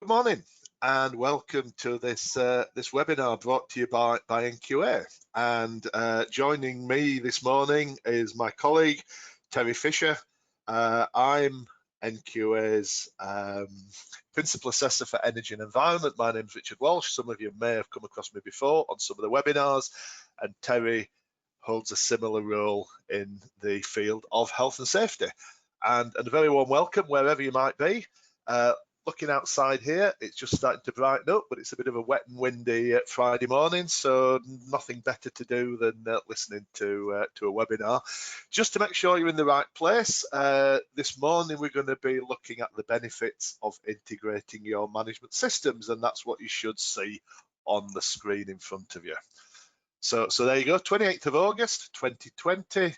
morning and welcome to this this webinar brought to you by NQA. And joining me this morning is my colleague Terry Fisher. I'm NQA's Principal Assessor for Energy and Environment. My name's Richard Walsh. Some of you may have come across me before on some of the webinars, and Terry holds a similar role in the field of health and safety. And a very warm welcome wherever you might be. Looking outside here, it's just starting to brighten up, but it's a bit of a wet and windy Friday morning, so nothing better to do than listening to a webinar. Just to make sure you're in the right place, this morning we're going to be looking at the benefits of integrating your management systems, and that's what you should see on the screen in front of you. So there you go, 28th of August 2020.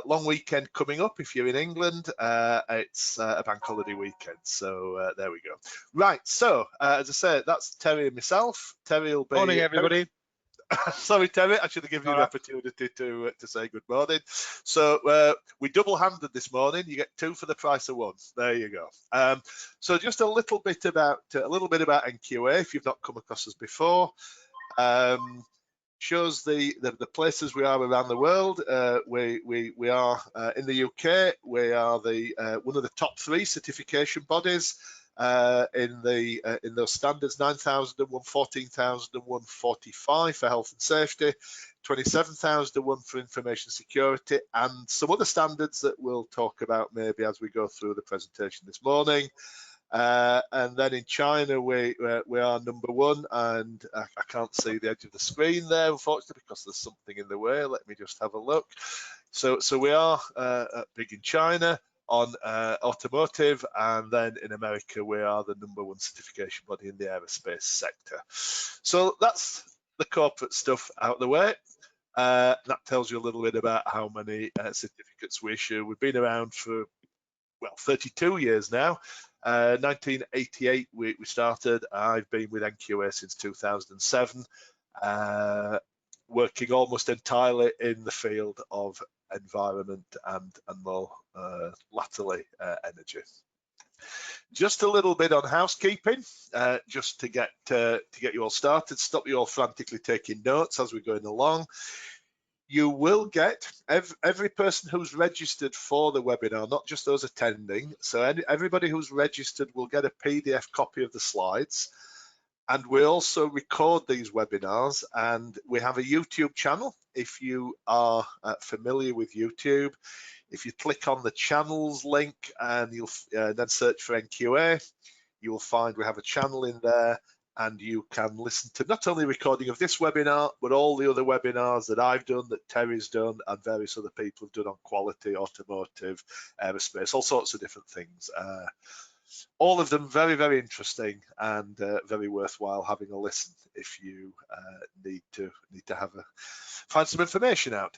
Long weekend coming up if you're in England. It's a bank holiday weekend, so there we go. Right, so as I said, that's Terry and myself. Terry will be... Morning, everybody. Sorry, Terry, I should have given you the opportunity to say good morning. So we double-handed this morning. You get two for the price of one. There you go. So just a little bit about NQA if you've not come across us before. Shows the places we are around the world. We are in the UK. We are one of the top 3 certification bodies in those standards: 9001, 14001, 45 for health and safety, 27001 for information security, and some other standards that we'll talk about maybe as we go through the presentation this morning. And then in China, we are #1, and I can't see the edge of the screen there, unfortunately, because there's something in the way. Let me just have a look. So we are big in China on automotive, and then in America, we are the #1 certification body in the aerospace sector. So that's the corporate stuff out the way. That tells you a little bit about how many certificates we issue. We've been around for, well, 32 years now. 1988 we started. I've been with NQA since 2007, working almost entirely in the field of environment and more latterly energy. Just a little bit on housekeeping, just to get you all started, stop you all frantically taking notes as we're going along. You will get, every person who's registered for the webinar, not just those attending, so everybody who's registered will get a PDF copy of the slides. And we also record these webinars, and we have a YouTube channel. If you are familiar with YouTube, if you click on the channels link and you'll then search for NQA, you will find we have a channel in there, and you can listen to not only recording of this webinar, but all the other webinars that I've done, that Terry's done, and various other people have done on quality, automotive, aerospace, all sorts of different things. All of them very, very interesting and very worthwhile having a listen if you need to find some information out.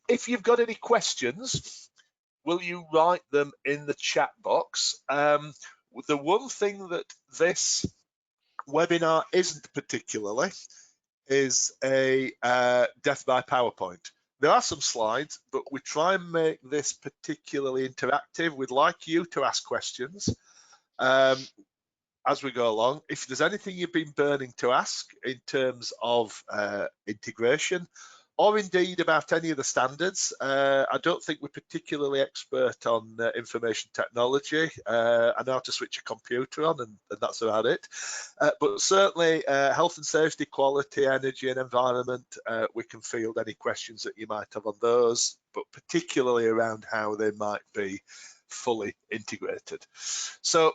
If you've got any questions, will you write them in the chat box? The one thing that this webinar isn't particularly is a death by PowerPoint. There are some slides, but we try and make this particularly interactive. We'd like you to ask questions as we go along. If there's anything you've been burning to ask in terms of integration, or indeed about any of the standards, I don't think we're particularly expert on information technology. I know how to switch a computer on, and that's about it. But certainly health and safety, quality, energy and environment, we can field any questions that you might have on those, but particularly around how they might be fully integrated. So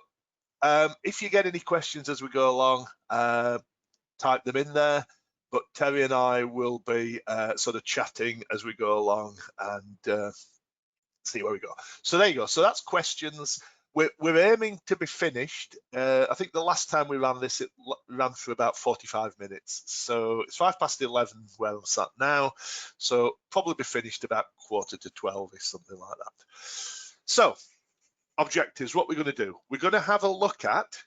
if you get any questions as we go along, type them in there. But Terry and I will be sort of chatting as we go along and see where we go. So there you go. So that's questions. We're aiming to be finished. I think the last time we ran this, it ran for about 45 minutes. So it's 11:05 where I'm sat now. So probably be finished about 11:45-ish, something like that. So objectives, what we're going to do. We're going to have a look at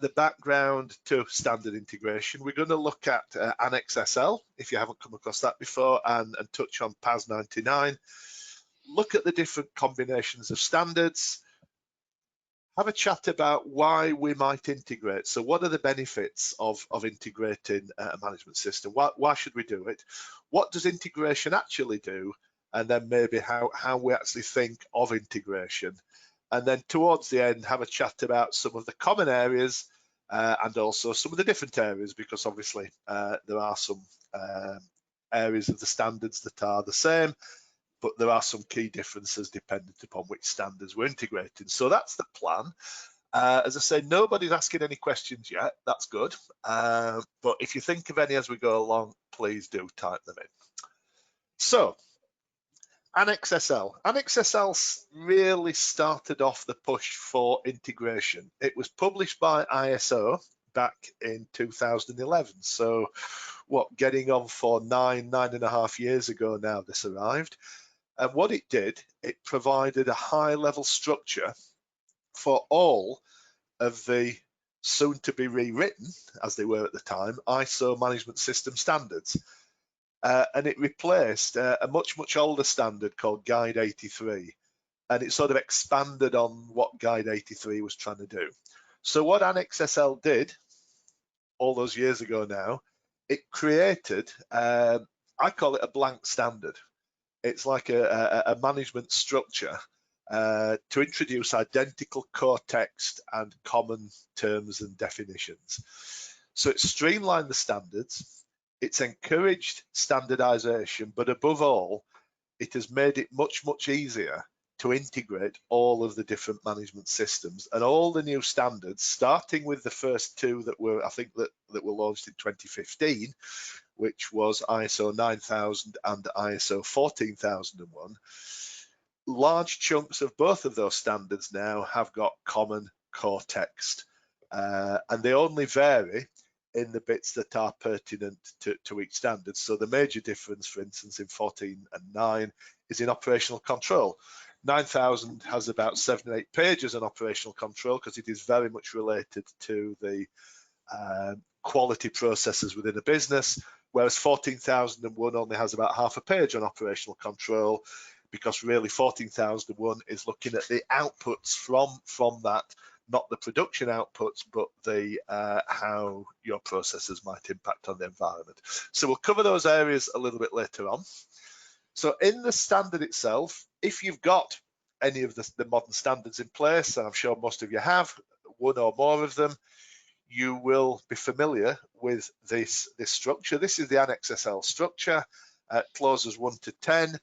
the background to standard integration. We're going to look at Annex Sl, if you haven't come across that before, and touch on PAS 99. Look at the different combinations of standards, have a chat about why we might integrate. So what are the benefits of integrating a management system? Why should we do it? What does integration actually do? And then maybe how we actually think of integration. And then towards the end, have a chat about some of the common areas and also some of the different areas, because obviously there are some areas of the standards that are the same, but there are some key differences dependent upon which standards we're integrating. So that's the plan. As I say, nobody's asking any questions yet. That's good. But if you think of any as we go along, please do type them in. So, Annex Sl. Annex Sl really started off the push for integration. It was published by ISO back in 2011. So, getting on for nine and a half years ago now this arrived. And what it did, it provided a high-level structure for all of the soon-to-be rewritten, as they were at the time, ISO management system standards. And it replaced a much older standard called Guide 83. And it sort of expanded on what Guide 83 was trying to do. So what Annex Sl did all those years ago now, it created, I call it a blank standard. It's like a management structure to introduce identical core text and common terms and definitions. So it's streamlined the standards, it's encouraged standardization, but above all, it has made it much easier to integrate all of the different management systems and all the new standards, starting with the first two that were, I think, that were launched in 2015, which was ISO 9000 and ISO 14001. Large chunks of both of those standards now have got common core text, and they only vary in the bits that are pertinent to each standard. So the major difference, for instance, in 14 and 9 is in operational control. 9000 has about 7 or 8 pages on operational control because it is very much related to the quality processes within a business, whereas 14001 only has about half a page on operational control, because really 14001 is looking at the outputs from that, not the production outputs, but the how your processes might impact on the environment. So we'll cover those areas a little bit later on. So in the standard itself, if you've got any of the modern standards in place, and I'm sure most of you have, one or more of them, you will be familiar with this structure. This is the Annex Sl structure, clauses 1 to 10.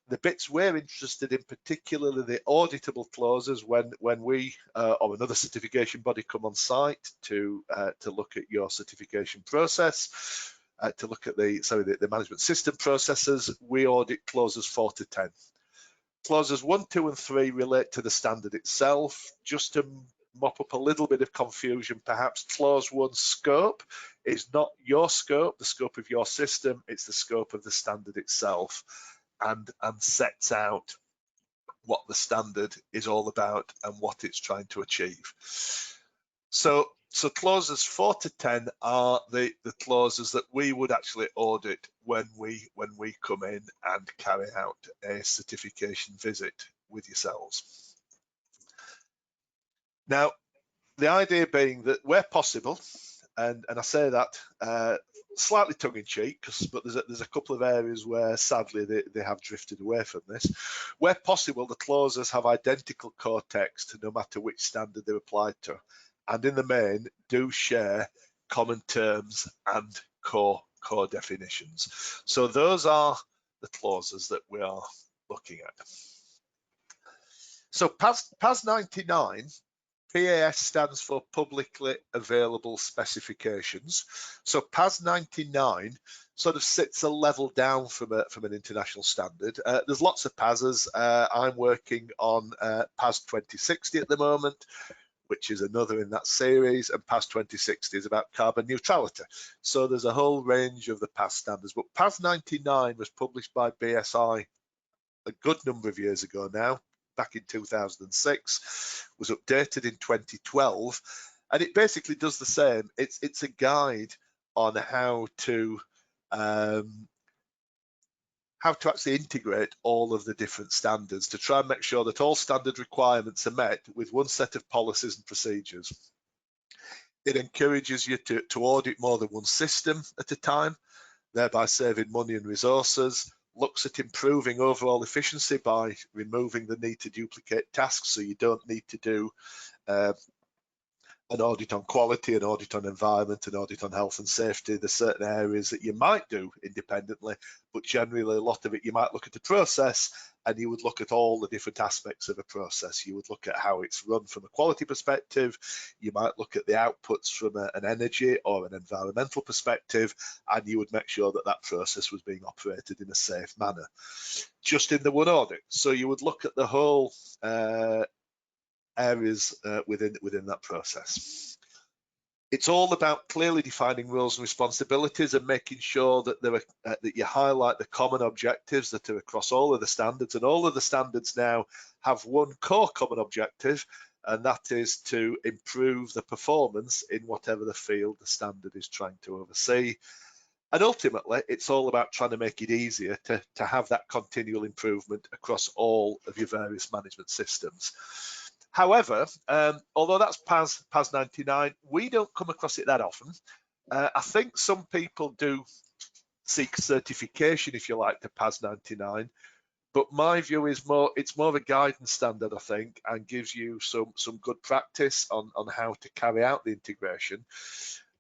The bits we're interested in, particularly the auditable clauses, when we or another certification body come on site to look at your certification process, to look at the management system processes, we audit clauses 4 to 10. Clauses 1, 2, and 3 relate to the standard itself. Just to mop up a little bit of confusion, perhaps, clause 1 scope is not your scope, the scope of your system, it's the scope of the standard itself, and sets out what the standard is all about and what it's trying to achieve. So clauses 4 to 10 are the clauses that we would actually audit when we come in and carry out a certification visit with yourselves. Now, the idea being that where possible, and I say that slightly tongue-in-cheek, but there's a couple of areas where sadly they have drifted away from this. Where possible, the clauses have identical core text no matter which standard they're applied to, and in the main do share common terms and core definitions. So those are the clauses that we are looking at. So PAS 99, PAS stands for Publicly Available Specifications. So PAS 99 sort of sits a level down from an international standard. There's lots of PASs. I'm working on PAS 2060 at the moment, which is another in that series, and PAS 2060 is about carbon neutrality. So there's a whole range of the PAS standards, but PAS 99 was published by BSI a good number of years ago now, back in 2006, was updated in 2012, and it basically does the same. It's a guide on how to how to actually integrate all of the different standards to try and make sure that all standard requirements are met with one set of policies and procedures. It encourages you to audit more than one system at a time, thereby saving money and resources. Looks at improving overall efficiency by removing the need to duplicate tasks, so you don't need to do an audit on quality, an audit on environment, an audit on health and safety. There's certain areas that you might do independently, but generally a lot of it, you might look at the process and you would look at all the different aspects of a process. You would look at how it's run from a quality perspective. You might look at the outputs from an energy or an environmental perspective, and you would make sure that that process was being operated in a safe manner, just in the one audit. So you would look at the whole areas within that process. It's all about clearly defining roles and responsibilities and making sure that that you highlight the common objectives that are across all of the standards, and all of the standards now have one core common objective, and that is to improve the performance in whatever the field the standard is trying to oversee. And ultimately, it's all about trying to make it easier to have that continual improvement across all of your various management systems. However, although that's PAS 99, we don't come across it that often. I think some people do seek certification, if you like, to PAS 99, but my view is it's more of a guidance standard, I think, and gives you some good practice on how to carry out the integration.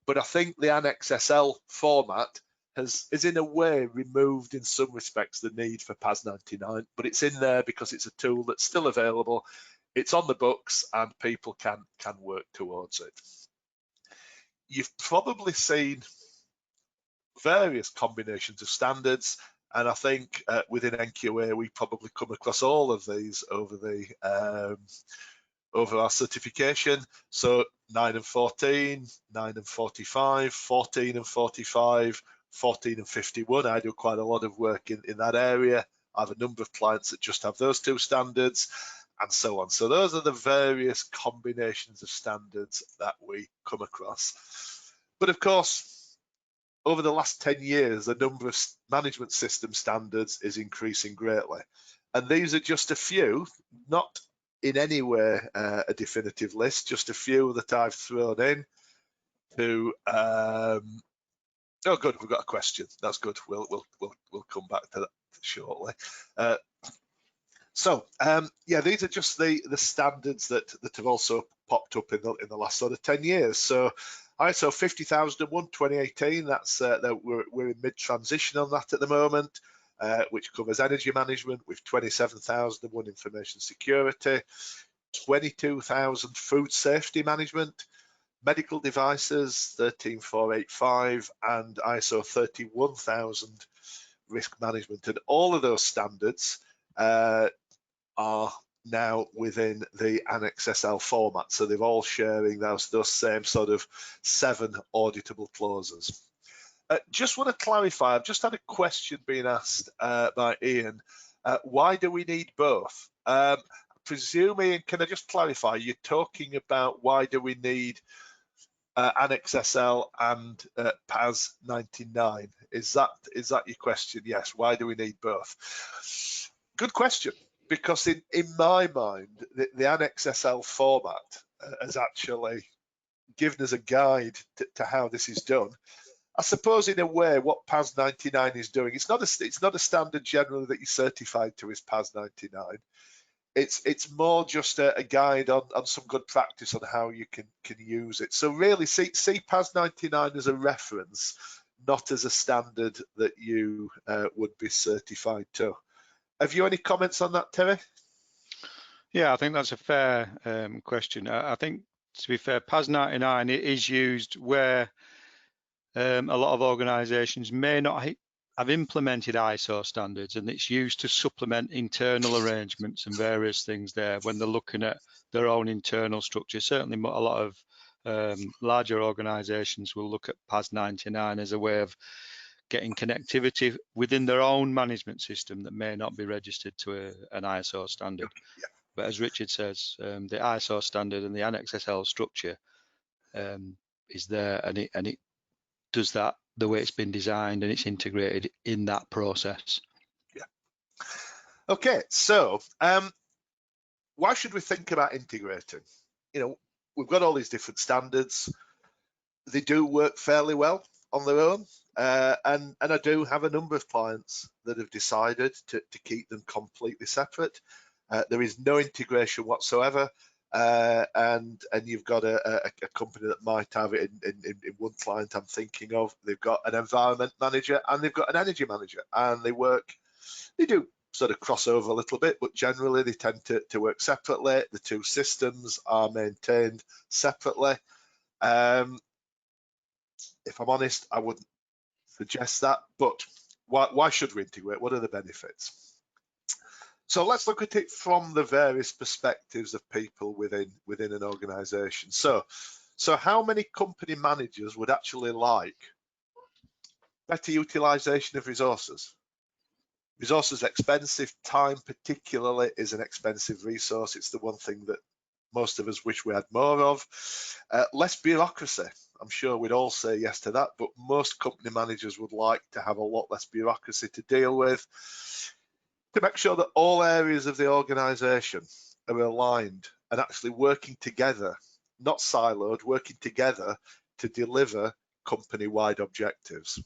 But I think the Annex SL format is in a way removed in some respects the need for PAS 99, but it's in there because it's a tool that's still available. It's on the books and people can work towards it. You've probably seen various combinations of standards, and I think within NQA we probably come across all of these over our certification. So 9 and 14, 9 and 45, 14 and 45, 14 and 51. I do quite a lot of work in that area. I have a number of clients that just have those two standards, and so on. So those are the various combinations of standards that we come across. But of course, over the last 10 years, the number of management system standards is increasing greatly. And these are just a few, not in any way a definitive list, just a few that I've thrown in to, oh good, we've got a question. That's good. We'll come back to that shortly. So yeah, these are just the standards that have also popped up in the last sort of 10 years. So ISO 50001 2018, that's that we're in mid-transition on that at the moment, which covers energy management with 27,001 information security, 22,000 food safety management, medical devices 13485, and ISO 31000 risk management. And all of those standards are now within the Annex SL format, so they're all sharing those same sort of 7 auditable clauses. Just want to clarify, I've just had a question being asked by Ian. Why do we need both? Presume, Ian, can I just clarify, you're talking about why do we need Annex SL and PAS 99? Is that your question? Yes, why do we need both? Good question. Because in my mind, the Annex SL format has actually given us a guide to how this is done. I suppose in a way what PAS 99 is doing, it's not a standard generally that you're certified to is PAS 99. It's more just a guide on some good practice on how you can use it. So really see PAS 99 as a reference, not as a standard that you would be certified to. Have you any comments on that, Terry? Yeah, I think that's a fair question. I think, to be fair, PAS 99 is used where a lot of organisations may not have implemented ISO standards, and it's used to supplement internal arrangements and various things there when they're looking at their own internal structure. Certainly a lot of larger organisations will look at PAS 99 as a way of getting connectivity within their own management system that may not be registered to an ISO standard. Yeah. But as Richard says, the ISO standard and the Annex Sl structure is there, and it does that the way it's been designed, and it's integrated in that process. Okay, so why should we think about integrating? You know, we've got all these different standards. They do work fairly well on their own, and I do have a number of clients that have decided to keep them completely separate. There is no integration whatsoever, and you've got a company that might have it in one client I'm thinking of. They've got an environment manager and they've got an energy manager, and they do sort of cross over a little bit, but generally they tend to work separately. The two systems are maintained separately. If I'm honest, I wouldn't suggest that, but why should we integrate? What are the benefits? So let's look at it from the various perspectives of people within an organization. So how many company managers would actually like better utilization of resources? Resources are expensive. Time particularly is an expensive resource. It's the one thing that most of us wish we had more of. Less bureaucracy. I'm sure we'd all say yes to that, but most company managers would like to have a lot less bureaucracy to deal with, to make sure that all areas of the organization are aligned and actually working together, not siloed, working together to deliver company-wide objectives.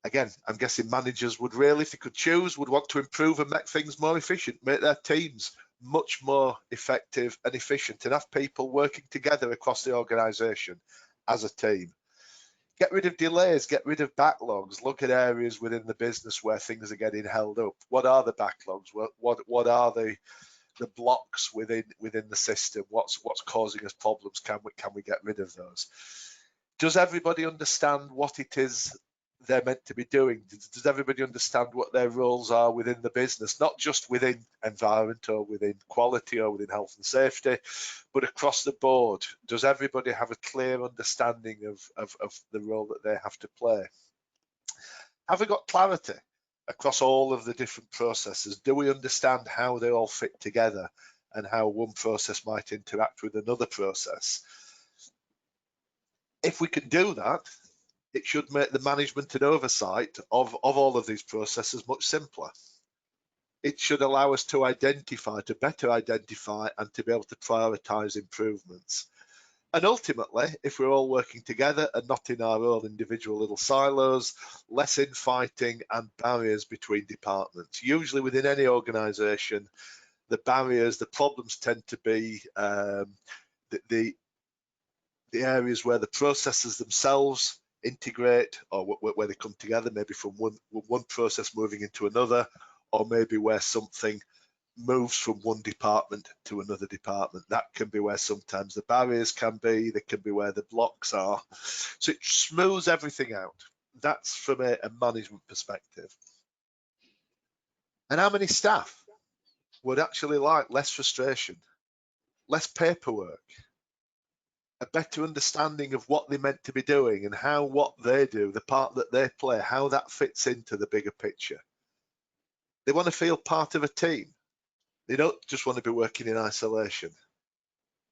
Again, I'm guessing managers would really, if they could choose, would want to improve and make things more efficient, make their teams much more effective and efficient, and have people working together across the organization as a team. Get rid of delays, get rid of backlogs, look at areas within the business where things are getting held up. What are the backlogs? What are the blocks within the system? What's causing us problems? Can we get rid of those? Does everybody understand what it is they're meant to be doing? Does everybody understand what their roles are within the business, not just within environment or within quality or within health and safety, but across the board? Does everybody have a clear understanding of the role that they have to play? Have we got clarity across all of the different processes? Do we understand how they all fit together and how one process might interact with another process? If we can do that, it should make the management and oversight of all of these processes much simpler. It should allow us to better identify and to be able to prioritize improvements. And ultimately, if we're all working together and not in our own individual little silos, less infighting and barriers between departments. Usually within any organization, the barriers, the problems tend to be the areas where the processes themselves integrate, or where they come together, maybe from one process moving into another, or maybe where something moves from one department to another department. That can be where sometimes the barriers can be, they can be where the blocks are. So it smooths everything out. That's from a management perspective. And how many staff would actually like less frustration, less paperwork, a better understanding of what they're meant to be doing and how what they do, the part that they play, how that fits into the bigger picture? They want to feel part of a team. They don't just want to be working in isolation.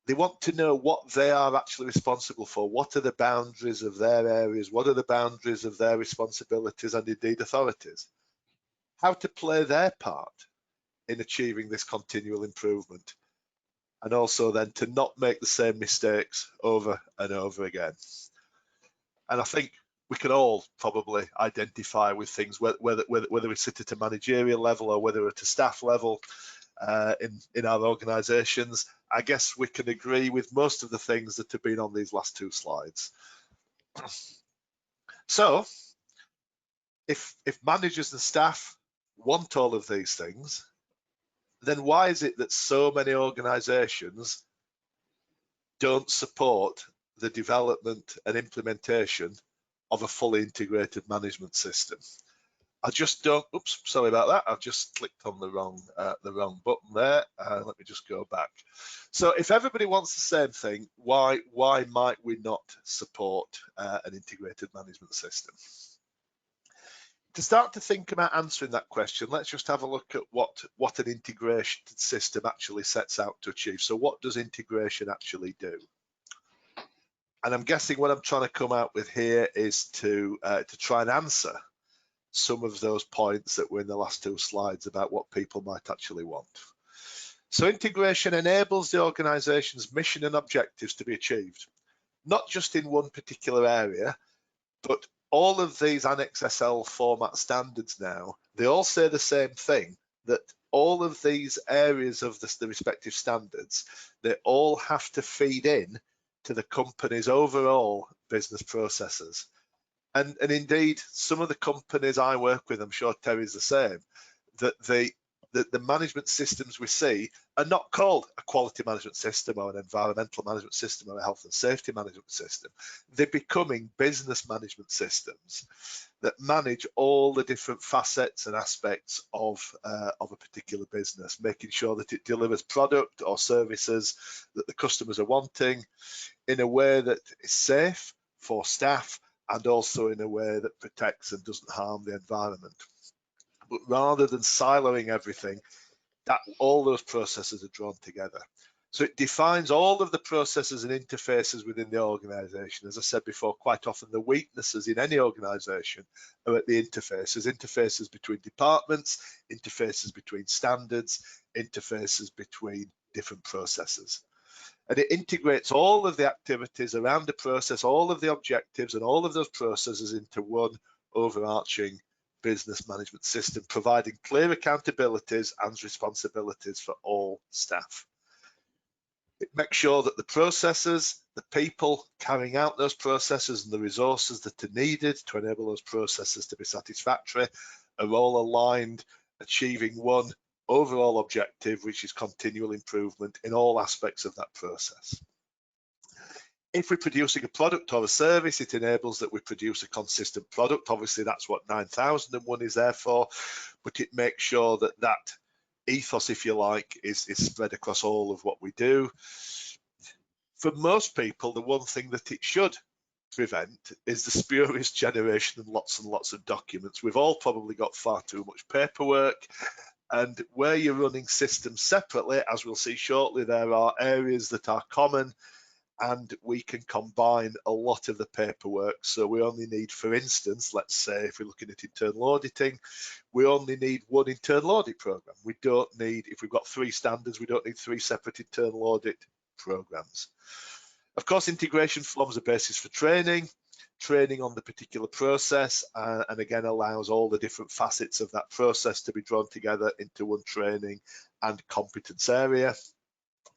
They want to know what they are actually responsible for. What are the boundaries of their areas? What are the boundaries of their responsibilities and indeed authorities? How to play their part in achieving this continual improvement. And also then to not make the same mistakes over and over again. And I think we can all probably identify with things, whether we sit at a managerial level or whether at a staff level in our organisations. I guess we can agree with most of the things that have been on these last two slides. So if managers and staff want all of these things, then why is it that so many organisations don't support the development and implementation of a fully integrated management system? I just don't, oops, sorry about that. I've just clicked on the wrong button there. Let me just go back. So if everybody wants the same thing, why might we not support an integrated management system? To start to think about answering that question, let's just have a look at what an integration system actually sets out to achieve. So what does integration actually do? And I'm guessing what I'm trying to come out with here is to try and answer some of those points that were in the last two slides about what people might actually want. So integration enables the organisation's mission and objectives to be achieved, not just in one particular area, but all of these Annex Sl format standards now, they all say the same thing, that all of these areas of the respective standards, they all have to feed in to the company's overall business processes. And indeed, some of the companies I work with, I'm sure Terry's the same, that the management systems we see are not called a quality management system or an environmental management system or a health and safety management system. They're becoming business management systems that manage all the different facets and aspects of a particular business, making sure that it delivers product or services that the customers are wanting in a way that is safe for staff and also in a way that protects and doesn't harm the environment. But rather than siloing everything, that all those processes are drawn together. So it defines all of the processes and interfaces within the organisation. As I said before, quite often the weaknesses in any organisation are at the interfaces between departments, interfaces between standards, interfaces between different processes. And it integrates all of the activities around the process, all of the objectives and all of those processes into one overarching business management system, providing clear accountabilities and responsibilities for all staff. It makes sure that the processes, the people carrying out those processes and the resources that are needed to enable those processes to be satisfactory are all aligned, achieving one overall objective, which is continual improvement in all aspects of that process. If we're producing a product or a service, it enables that we produce a consistent product. Obviously, that's what 9001 is there for, but it makes sure that that ethos, if you like, is spread across all of what we do. For most people, the one thing that it should prevent is the spurious generation and lots of documents. We've all probably got far too much paperwork, and where you're running systems separately, as we'll see shortly, there are areas that are common, and we can combine a lot of the paperwork. So we only need, for instance, let's say if we're looking at internal auditing, we only need one internal audit program. We don't need, if we've got 3 standards, we don't need 3 separate internal audit programs. Of course, integration forms a basis for training on the particular process, and again allows all the different facets of that process to be drawn together into one training and competence area.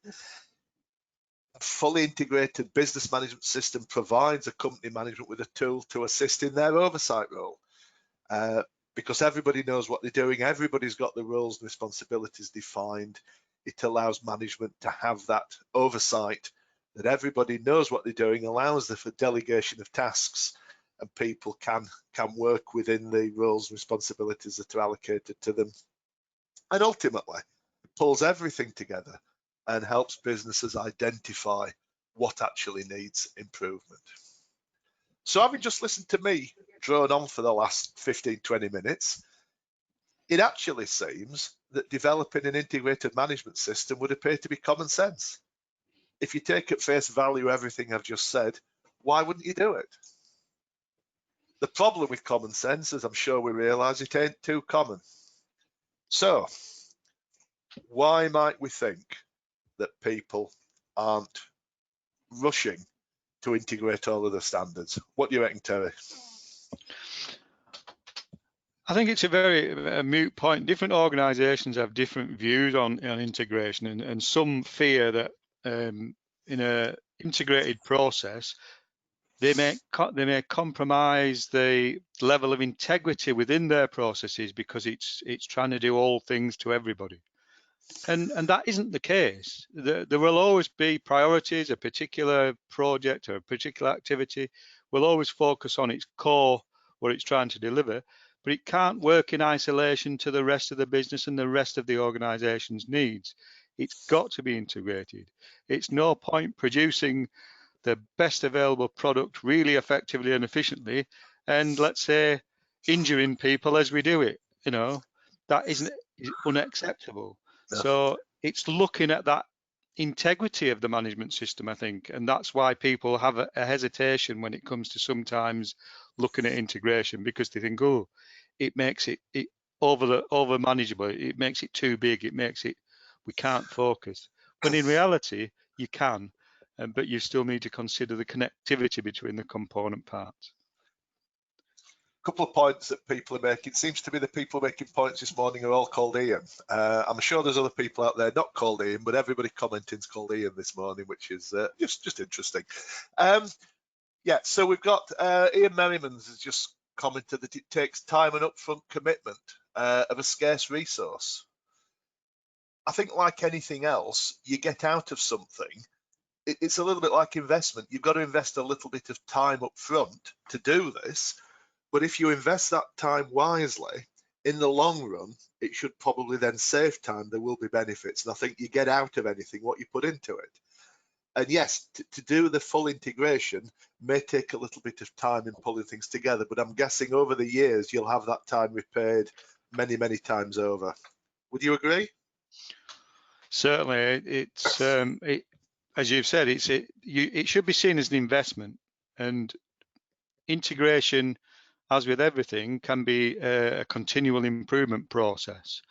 A fully integrated business management system provides a company management with a tool to assist in their oversight role. Because everybody knows what they're doing, everybody's got the roles and responsibilities defined. It allows management to have that oversight, that everybody knows what they're doing, allows the delegation of tasks, and people can work within the roles and responsibilities that are allocated to them. And ultimately, it pulls everything together and helps businesses identify what actually needs improvement. So having just listened to me drone on for the last 15-20 minutes, it actually seems that developing an integrated management system would appear to be common sense. If you take at face value everything I've just said, why wouldn't you do it? The problem with common sense, as I'm sure we realise, it ain't too common. So why might we think that people aren't rushing to integrate all of the standards? What do you reckon, Terry? I think it's a moot point. Different organisations have different views on integration, and some fear that in an integrated process, they may compromise the level of integrity within their processes because it's trying to do all things to everybody. And that isn't the case. There will always be priorities. A particular project or a particular activity will always focus on its core, what it's trying to deliver, but it can't work in isolation to the rest of the business and the rest of the organisation's needs. It's got to be integrated. It's no point producing the best available product really effectively and efficiently, and let's say injuring people as we do it. That is unacceptable. No. So it's looking at that integrity of the management system, I think, and that's why people have a hesitation when it comes to sometimes looking at integration, because they think, oh, it makes it over manageable. It makes it too big. It makes it, we can't focus. When in reality, you can, but you still need to consider the connectivity between the component parts. Couple of points that people are making. It seems to be the people making points this morning are all called Ian. I'm sure there's other people out there not called Ian, but everybody commenting is called Ian this morning, which is just interesting. Yeah, so we've got Ian Merriman's has just commented that it takes time and upfront commitment of a scarce resource. I think like anything else, you get out of something. It's a little bit like investment. You've got to invest a little bit of time up front to do this. But if you invest that time wisely, in the long run, it should probably then save time. There will be benefits. And I think you get out of anything what you put into it. And yes, to do the full integration may take a little bit of time in pulling things together, but I'm guessing over the years, you'll have that time repaid many, many times over. Would you agree? Certainly, it's as you've said, it should be seen as an investment, and integration, as with everything, can be a continual improvement process.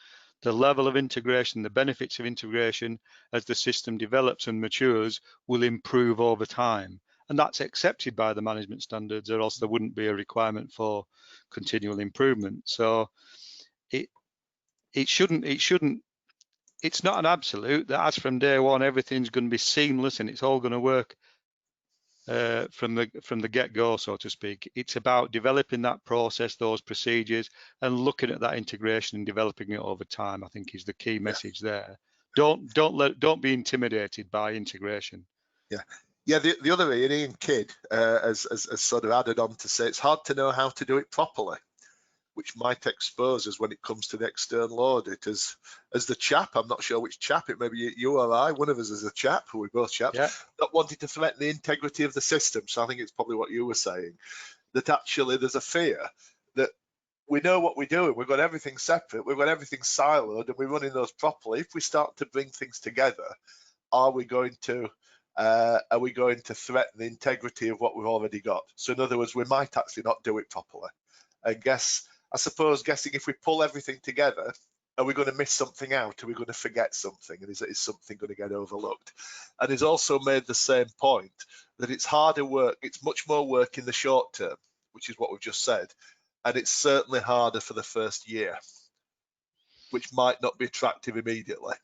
The level of integration, the benefits of integration as the system develops and matures will improve over time. And that's accepted by the management standards, or else there wouldn't be a requirement for continual improvement. So it's not an absolute that as from day one, everything's going to be seamless and it's all going to work from the get-go, so to speak. It's about developing that process, those procedures, and looking at that integration and developing it over time, I think, is the key message there. Don't be intimidated by integration. Yeah, the other Ian Kidd has sort of added on to say it's hard to know how to do it properly, which might expose us when it comes to the external audit. As the chap, I'm not sure which chap, it may be you or I, one of us is a chap, we're both chaps, not wanting to threaten the integrity of the system. So I think it's probably what you were saying, that actually there's a fear that we know what we're doing, we've got everything separate, we've got everything siloed, and we're running those properly. If we start to bring things together, are we going to threaten the integrity of what we've already got? So in other words, we might actually not do it properly. I suppose guessing if we pull everything together, are we going to miss something out? Are we going to forget something? And is something going to get overlooked? And he's also made the same point that it's harder work, it's much more work in the short term, which is what we've just said. And it's certainly harder for the first year, which might not be attractive immediately.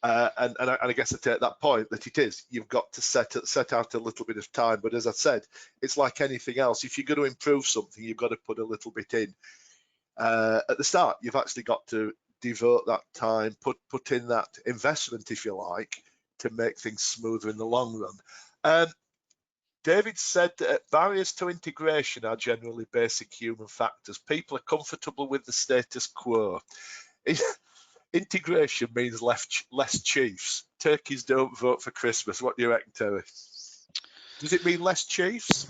And I guess I take that point that it is, you've got to set out a little bit of time. But as I said, it's like anything else. If you're going to improve something, you've got to put a little bit in. At the start, you've actually got to devote that time, put in that investment, if you like, to make things smoother in the long run. David said that barriers to integration are generally basic human factors. People are comfortable with the status quo. Integration means less chiefs. Turkeys don't vote for Christmas. What do you reckon, Terry? Does it mean less chiefs?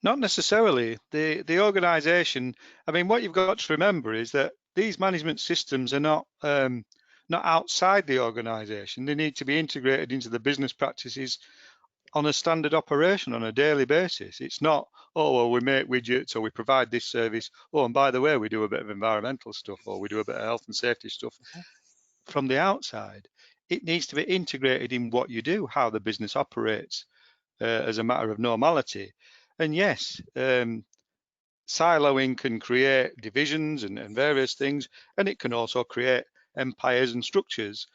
Not necessarily. The organisation, I mean, what you've got to remember is that these management systems are not outside the organisation. They need to be integrated into the business practices on a standard operation on a daily basis. It's not, oh, well, we make widgets or we provide this service. Oh, and by the way, we do a bit of environmental stuff or we do a bit of health and safety stuff. From the outside, it needs to be integrated in what you do, how the business operates as a matter of normality. And yes, siloing can create divisions and various things, and it can also create empires and structures.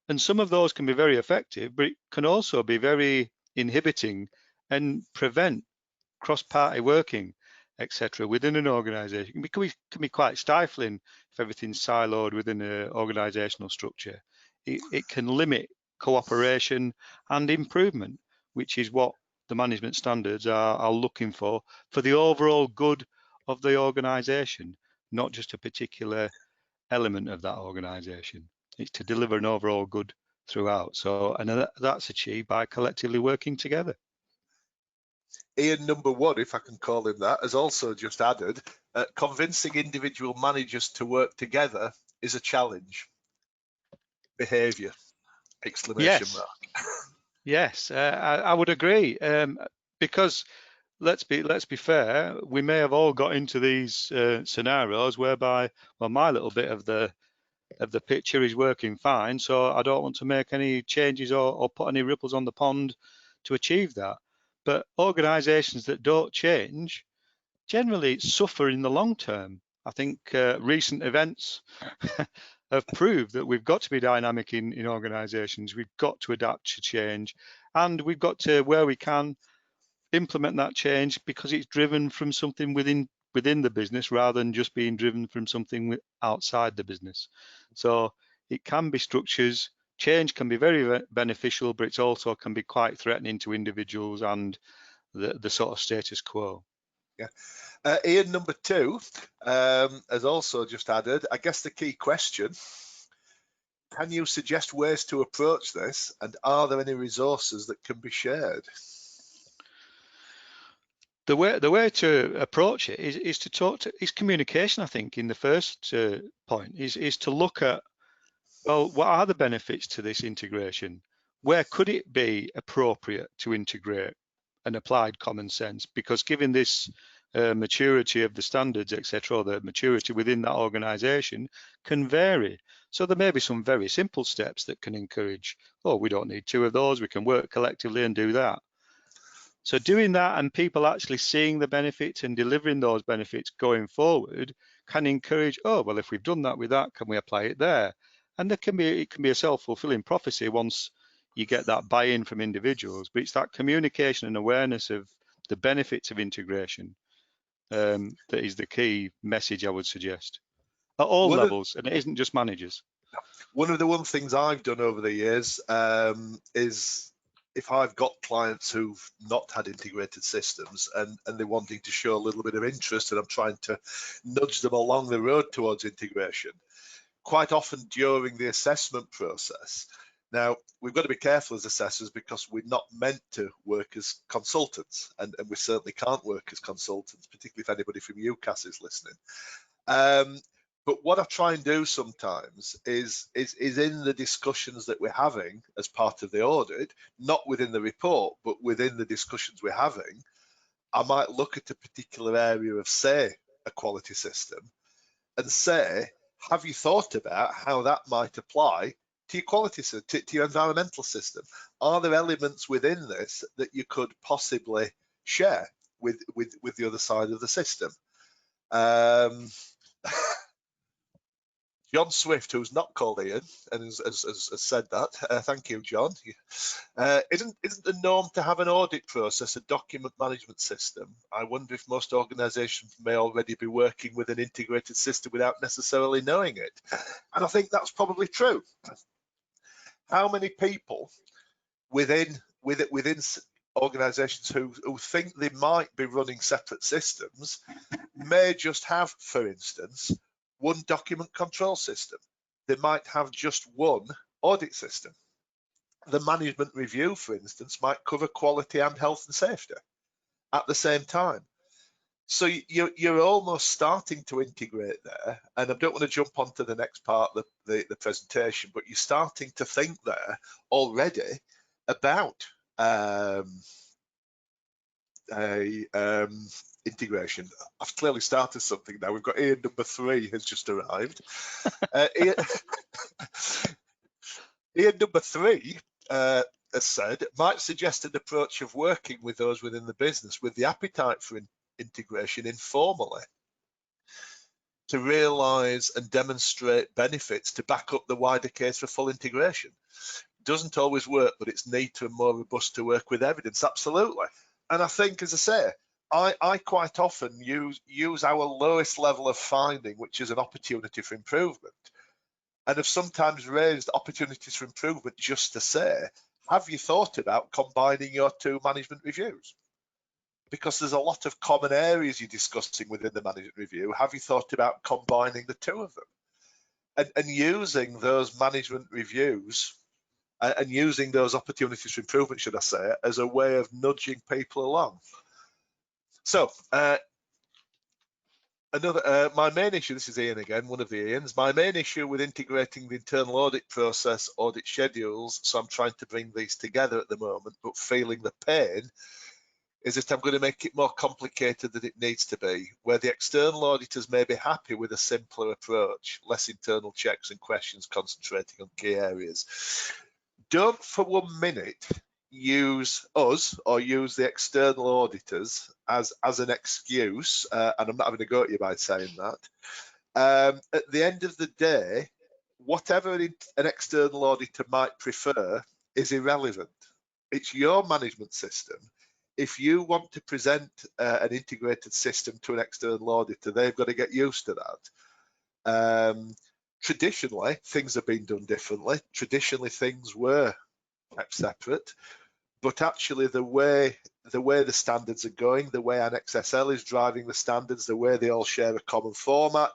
And some of those can be very effective, but it can also be very inhibiting and prevent cross-party working, etc. within an organisation. It can be quite stifling if everything's siloed within an organisational structure. It can limit cooperation and improvement, which is what the management standards are looking for the overall good of the organisation, not just a particular element of that organisation. It's to deliver an overall good throughout. So, and that's achieved by collectively working together. Ian number one, if I can call him that, has also just added, convincing individual managers to work together is a challenge. Behaviour, exclamation mark. Yes, I would agree, because let's be fair. We may have all got into these scenarios whereby, well, my little bit of the picture is working fine, so I don't want to make any changes or put any ripples on the pond to achieve that. But organisations that don't change generally suffer in the long term. I think recent events have proved that we've got to be dynamic in organisations. We've got to adapt to change, and we've got to, where we can, implement that change because it's driven from something within the business rather than just being driven from something outside the business. So it can be structures. Change can be very beneficial, but it also can be quite threatening to individuals and the sort of status quo. Yeah. Ian, number 2, has also just added, I guess the key question, can you suggest ways to approach this, and are there any resources that can be shared? The way to approach it is to talk to, is communication. I think in the first point is to look at, well, what are the benefits to this integration? Where could it be appropriate to integrate and applied common sense? Because given this maturity of the standards, etc., or the maturity within that organisation can vary. So there may be some very simple steps that can encourage, oh, we don't need 2 of those, we can work collectively and do that. So doing that and people actually seeing the benefits and delivering those benefits going forward can encourage, oh, well, if we've done that with that, can we apply it there? And it can be a self-fulfilling prophecy once you get that buy-in from individuals, but it's that communication and awareness of the benefits of integration that is the key message I would suggest at all levels, and it isn't just managers. One of the things I've done over the years is, if I've got clients who've not had integrated systems and they're wanting to show a little bit of interest, and I'm trying to nudge them along the road towards integration, quite often during the assessment process. Now, we've got to be careful as assessors because we're not meant to work as consultants, and we certainly can't work as consultants, particularly if anybody from UCAS is listening. But what I try and do sometimes is in the discussions that we're having as part of the audit, not within the report, but within the discussions we're having, I might look at a particular area of, say, a quality system and say, have you thought about how that might apply to your quality system, to your environmental system? Are there elements within this that you could possibly share with the other side of the system? John Swift, who's not called Ian, and has said that. Thank you, John. Isn't the norm to have an audit process, a document management system? I wonder if most organisations may already be working with an integrated system without necessarily knowing it. And I think that's probably true. How many people within organisations who think they might be running separate systems may just have, for instance, one document control system? They might have just one audit system. The management review, for instance, might cover quality and health and safety at the same time. So you're almost starting to integrate there, and I don't want to jump onto the next part of the presentation, but you're starting to think there already about integration. I've clearly started something now. We've got Ian number 3 has just arrived. Ian number 3 has said, might suggest an approach of working with those within the business with the appetite for integration informally to realise and demonstrate benefits to back up the wider case for full integration. Doesn't always work, but it's neater and more robust to work with evidence. Absolutely. And I think, as I say, I quite often use our lowest level of finding, which is an opportunity for improvement, and have sometimes raised opportunities for improvement just to say, have you thought about combining your 2 management reviews? Because there's a lot of common areas you're discussing within the management review. Have you thought about combining the 2 of them? And using those management reviews and using those opportunities for improvement, should I say, as a way of nudging people along. So my main issue, this is Ian again, one of the Ians, my main issue with integrating the internal audit process, audit schedules, so I'm trying to bring these together at the moment, but feeling the pain, is that I'm going to make it more complicated than it needs to be, where the external auditors may be happy with a simpler approach, less internal checks and questions concentrating on key areas. Don't for 1 minute use us or use the external auditors as an excuse, and I'm not having a go at you by saying that. At the end of the day, whatever an external auditor might prefer is irrelevant. It's your management system. If you want to present an integrated system to an external auditor, they've got to get used to that. Traditionally, things have been done differently. Traditionally, things were kept separate, but actually the way the standards are going, the way Annex Sl is driving the standards, the way they all share a common format,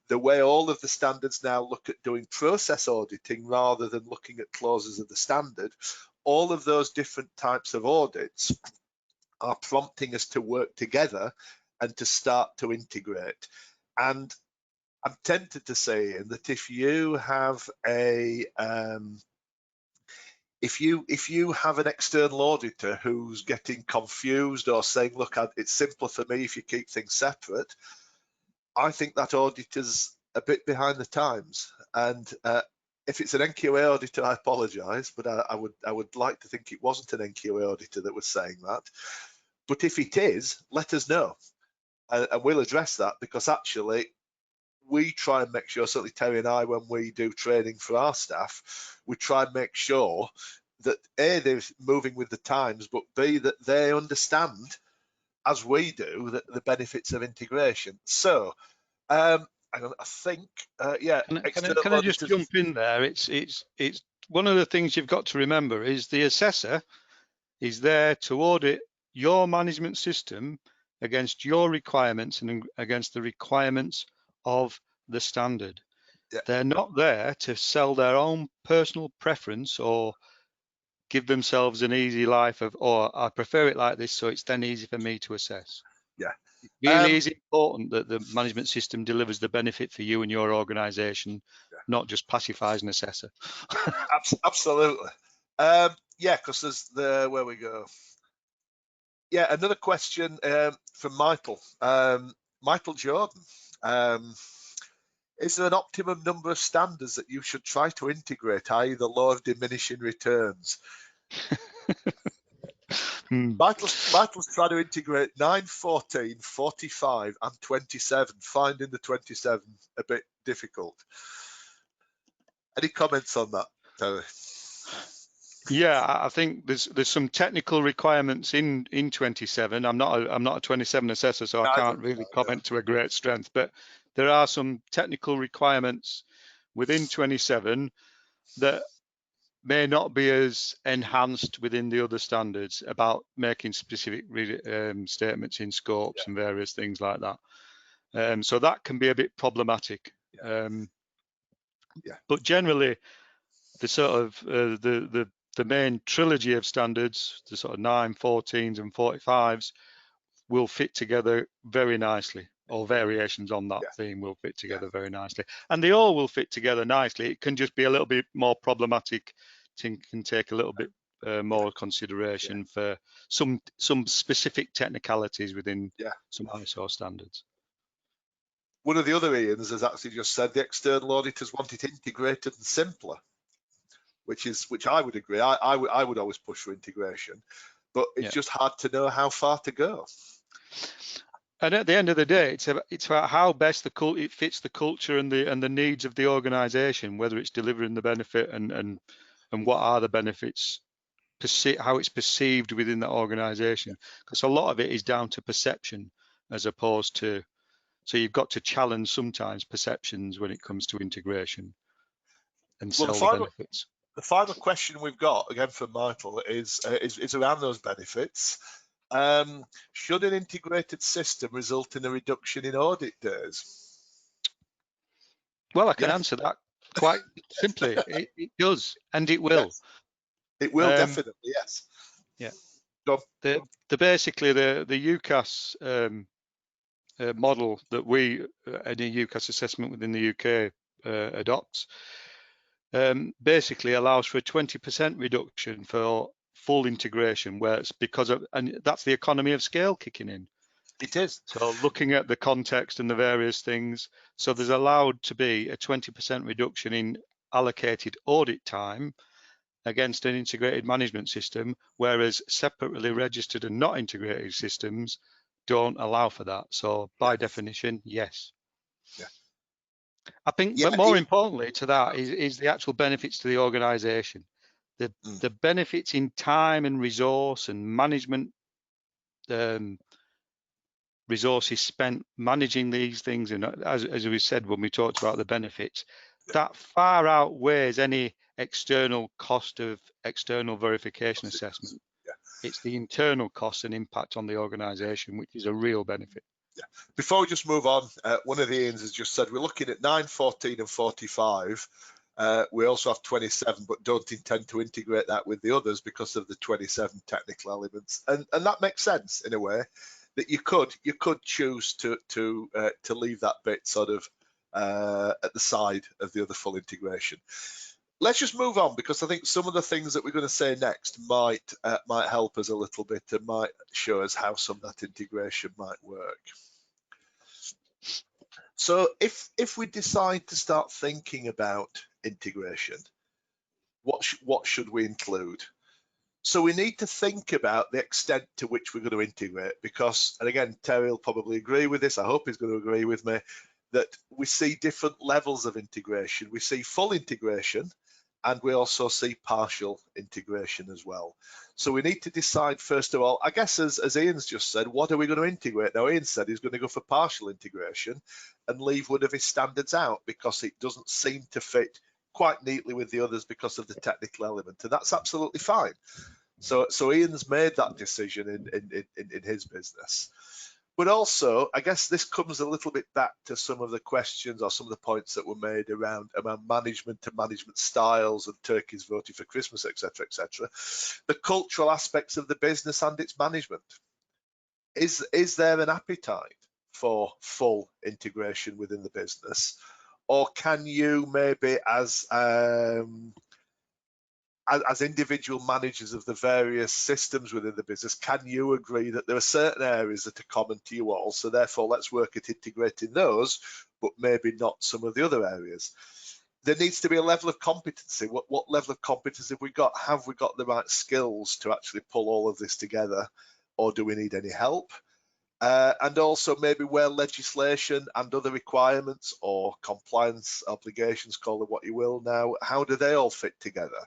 the way all of the standards now look at doing process auditing rather than looking at clauses of the standard, all of those different types of audits are prompting us to work together and to start to integrate. And I'm tempted to say that if you have if you have an external auditor who's getting confused or saying, look, it's simpler for me if you keep things separate, I think that auditor's a bit behind the times. And if it's an NQA auditor, I apologise, but I would like to think it wasn't an NQA auditor that was saying that. But if it is, let us know, and we'll address that, because actually we try and make sure, certainly Terry and I, when we do training for our staff, we try and make sure that A, they're moving with the times, but B, that they understand, as we do, the benefits of integration. So I think, yeah. Can I just jump in there? It's one of the things you've got to remember is the assessor is there to audit your management system against your requirements and against the requirements of the standard. Yeah. They're not there to sell their own personal preference or give themselves an easy life of, or I prefer it like this, so it's then easy for me to assess. Yeah. It really is important that the management system delivers the benefit for you and your organisation, not just pacifies an assessor. Absolutely. Yeah, because there's where we go. Yeah, another question from Michael. Michael Jordan. Is there an optimum number of standards that you should try to integrate, i.e. the law of diminishing returns? Michael's trying to integrate 9, 14, 45 and 27, finding the 27 a bit difficult. Any comments on that, Terry? Yeah, I think there's some technical requirements in 27. I'm not a 27 assessor, so I can't really comment to a great strength, but there are some technical requirements within 27 that may not be as enhanced within the other standards about making specific statements in scopes and various things like that. So that can be a bit problematic. But generally, the sort of the main trilogy of standards, the sort of 9, 14s and 45s, will fit together very nicely, or variations on that theme will fit together very nicely. And they all will fit together nicely. It can just be a little bit more problematic, can take a little bit more consideration for some specific technicalities within some ISO standards. One of the other Ians has actually just said the external auditors want it integrated and simpler, which I would agree. I would always push for integration, but it's just hard to know how far to go. And at the end of the day, it's about how best it fits the culture and the needs of the organisation, whether it's delivering the benefit and what are the benefits, how it's perceived within that organisation. Because a lot of it is down to perception as opposed to, so you've got to challenge sometimes perceptions when it comes to integration and sell the benefits. The final question we've got, again from Michael, is around those benefits. Should an integrated system result in a reduction in audit days? Well, I can answer that quite simply. It does, and it will. Yes. It will definitely, yes. Yeah. Basically the UCAS model that any UCAS assessment within the UK adopts basically allows for a 20% reduction for full integration, where it's because of, and that's the economy of scale kicking in. It is. So looking at the context and the various things, so there's allowed to be a 20% reduction in allocated audit time against an integrated management system, whereas separately registered and not integrated systems don't allow for that. So by definition, yes. Yeah. I think, Yeah, but more importantly to that is the actual benefits to the organisation. The benefits in time and resource and management resources spent managing these things, and as we said when we talked about the benefits, that far outweighs any external cost of external verification assessment. Yeah. It's the internal cost and impact on the organisation, which is a real benefit. Yeah. Before we just move on, one of the Ians has just said we're looking at 9, 14 and 45. We also have 27, but don't intend to integrate that with the others because of the 27 technical elements, and that makes sense in a way that you could choose to leave that bit sort of at the side of the other full integration. Let's just move on, because I think some of the things that we're going to say next might help us a little bit and might show us how some of that integration might work. So if we decide to start thinking about integration, what should we include? So we need to think about the extent to which we're going to integrate, because, and again, Terry will probably agree with this, I hope he's going to agree with me, that we see different levels of integration. We see full integration, and we also see partial integration as well. So we need to decide, first of all, I guess as Ian's just said, what are we going to integrate? Now, Ian said he's going to go for partial integration and leave one of his standards out because it doesn't seem to fit quite neatly with the others because of the technical element, and that's absolutely fine. So Ian's made that decision in his business. But also, I guess this comes a little bit back to some of the questions or some of the points that were made around management and management styles and turkeys voting for Christmas, etc., etc. The cultural aspects of the business and its management. Is there an appetite for full integration within the business, or can you maybe as individual managers of the various systems within the business, can you agree that there are certain areas that are common to you all, so therefore let's work at integrating those, but maybe not some of the other areas? There needs to be a level of competency. What level of competence have we got? Have we got the right skills to actually pull all of this together, or do we need any help? And also maybe where legislation and other requirements or compliance obligations, call it what you will now, how do they all fit together?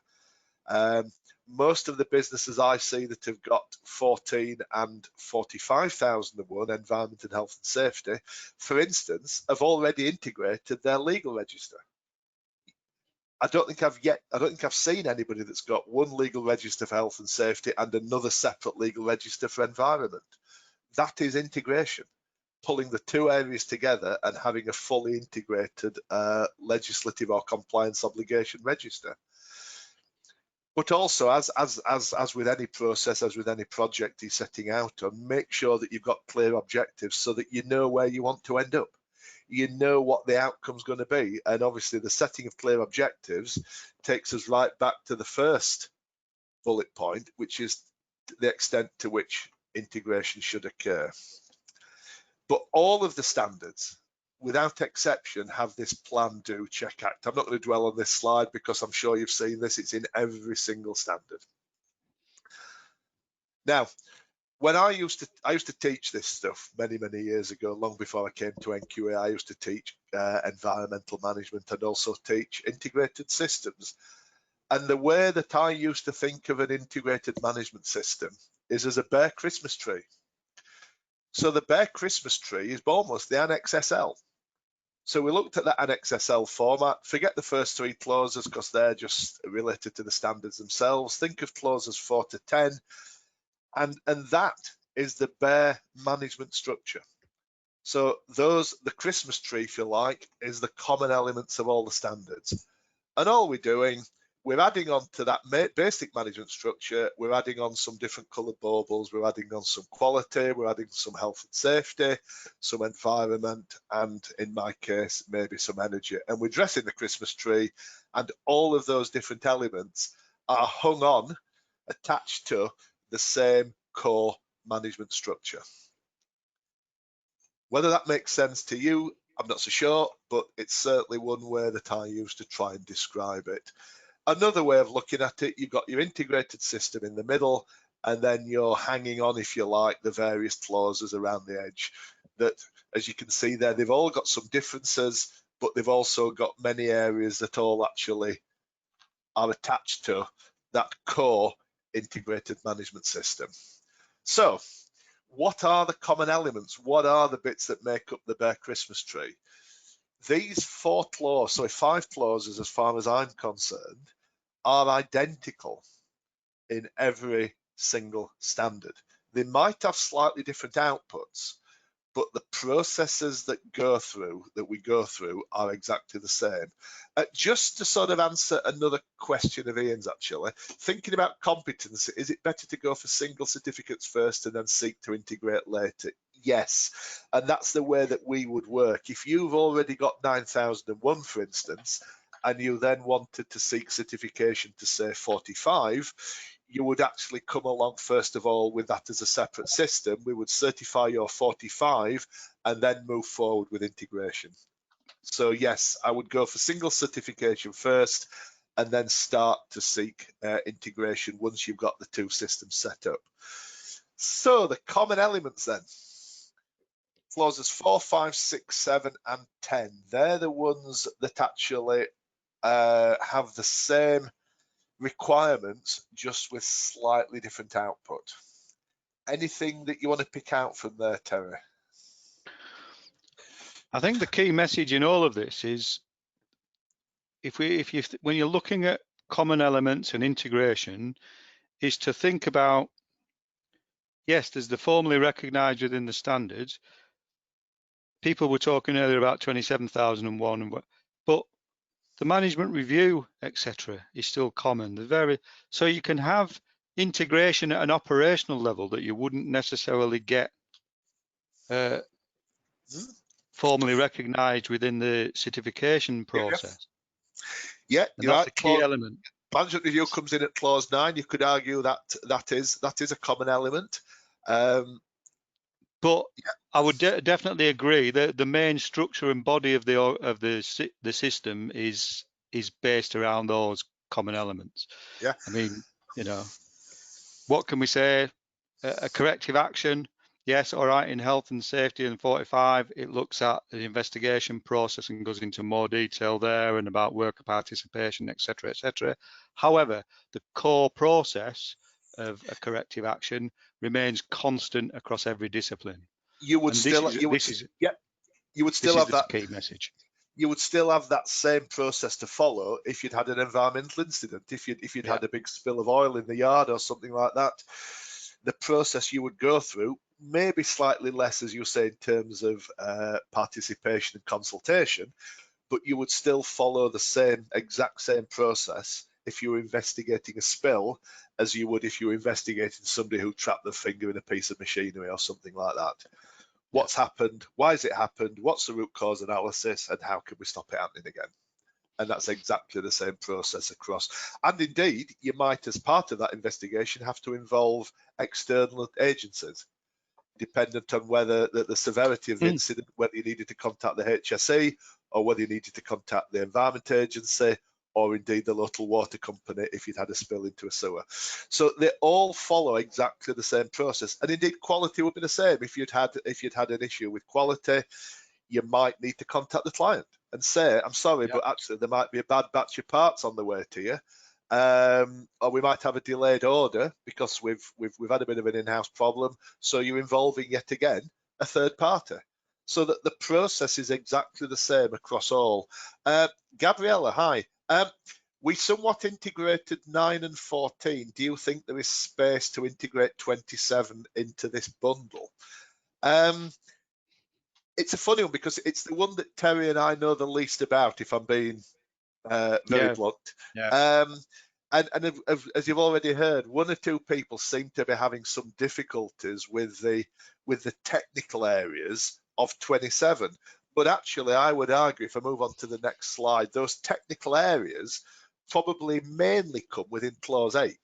Most of the businesses I see that have got 14 and 45,001 environment and health and safety, for instance, have already integrated their legal register. I don't think I've seen anybody that's got one legal register for health and safety and another separate legal register for environment. That is integration, pulling the two areas together and having a fully integrated legislative or compliance obligation register. But also, as with any process, as with any project you're setting out on, make sure that you've got clear objectives so that you know where you want to end up. You know what the outcome's going to be. And obviously, the setting of clear objectives takes us right back to the first bullet point, which is the extent to which integration should occur. But all of the standards, without exception, have this plan, do, check, act. I'm not going to dwell on this slide because I'm sure you've seen this. It's in every single standard. Now, when I used to teach this stuff many years ago, long before I came to NQA, I used to teach environmental management and also teach integrated systems. And the way that I used to think of an integrated management system is as a bare Christmas tree. So the bare Christmas tree is almost the Annex Sl. So we looked at that Annex Sl format. Forget the first three clauses because they're just related to the standards themselves. Think of clauses 4 to 10, and that is the bare management structure. So the Christmas tree, if you like, is the common elements of all the standards. And all we're doing, we're adding on to that basic management structure, we're adding on some different coloured baubles, we're adding on some quality, we're adding some health and safety, some environment, and in my case, maybe some energy. And we're dressing the Christmas tree, and all of those different elements are hung on attached to the same core management structure. Whether that makes sense to you, I'm not so sure, but it's certainly one way that I use to try and describe it. Another way of looking at it, you've got your integrated system in the middle, and then you're hanging on, if you like, the various clauses around the edge that, as you can see there, they've all got some differences, but they've also got many areas that all actually are attached to that core integrated management system. So what are the common elements? What are the bits that make up the Bear Christmas tree? These 4 clauses, sorry, 5 clauses as far as I'm concerned, are identical in every single standard. They might have slightly different outputs, but the processes that we go through are exactly the same. Just to sort of answer another question of Ian's, actually, thinking about competency, is it better to go for single certificates first and then seek to integrate later? Yes, and that's the way that we would work. If you've already got 9001, for instance, and you then wanted to seek certification to say 45, you would actually come along first of all with that as a separate system. We would certify your 45 and then move forward with integration. So yes, I would go for single certification first and then start to seek integration once you've got the 2 systems set up. So the common elements then, clauses 4, 5, 6, 7 and 10, they're the ones that actually have the same requirements, just with slightly different output. Anything that you want to pick out from there, Terry? I think the key message in all of this is when you're looking at common elements and integration, is to think about, yes, there's the formally recognized within the standards. People were talking earlier about 27001, but the management review, etc., is still common. So you can have integration at an operational level that you wouldn't necessarily get formally recognized within the certification process. Yeah, and that's the key element. Management review comes in at clause 9. You could argue that that is a common element. But yeah, I would definitely agree that the main structure and body of the system is based around those common elements. Yeah. I mean, you know, what can we say? A corrective action, yes, all right. In health and safety and 45, it looks at the investigation process and goes into more detail there and about worker participation, etc., etc. However, the core process of a corrective action remains constant across every discipline. You would still, you would still have that key message. You would still have that same process to follow if you'd had an environmental incident, if you'd had a big spill of oil in the yard or something like that. The process you would go through may be slightly less, as you say, in terms of participation and consultation, but you would still follow the exact same process if you were investigating a spill as you would if you were investigating somebody who trapped their finger in a piece of machinery or something like that. What's happened? Why has it happened? What's the root cause analysis? And how can we stop it happening again? And that's exactly the same process across. And indeed, you might, as part of that investigation, have to involve external agencies, dependent on whether the severity of the incident, whether you needed to contact the HSE or whether you needed to contact the Environment Agency or indeed the local water company if you'd had a spill into a sewer. So they all follow exactly the same process. And indeed, quality would be the same. If you'd had an issue with quality, you might need to contact the client and say, I'm sorry, but actually there might be a bad batch of parts on the way to you. Or we might have a delayed order because we've had a bit of an in-house problem. So you're involving yet again a third party. So that the process is exactly the same across all. Gabriella, hi. We somewhat integrated 9 and 14. Do you think there is space to integrate 27 into this bundle? It's a funny one because it's the one that Terry and I know the least about, if I'm being very blunt. Yeah. And as you've already heard, 1 or 2 people seem to be having some difficulties with the technical areas of 27. But actually, I would argue, if I move on to the next slide, those technical areas probably mainly come within clause 8.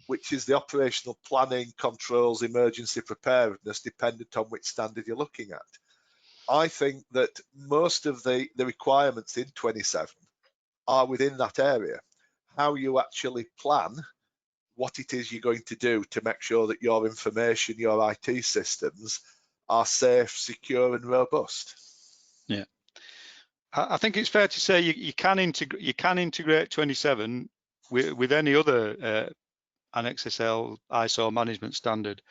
which is the operational planning, controls, emergency preparedness, dependent on which standard you're looking at. I think that most of the requirements in 27 are within that area. How you actually plan what it is you're going to do to make sure that your information, your IT systems are safe, secure and robust. Yeah, I think it's fair to say you can integrate 27 with any other Annex Sl ISO management standard,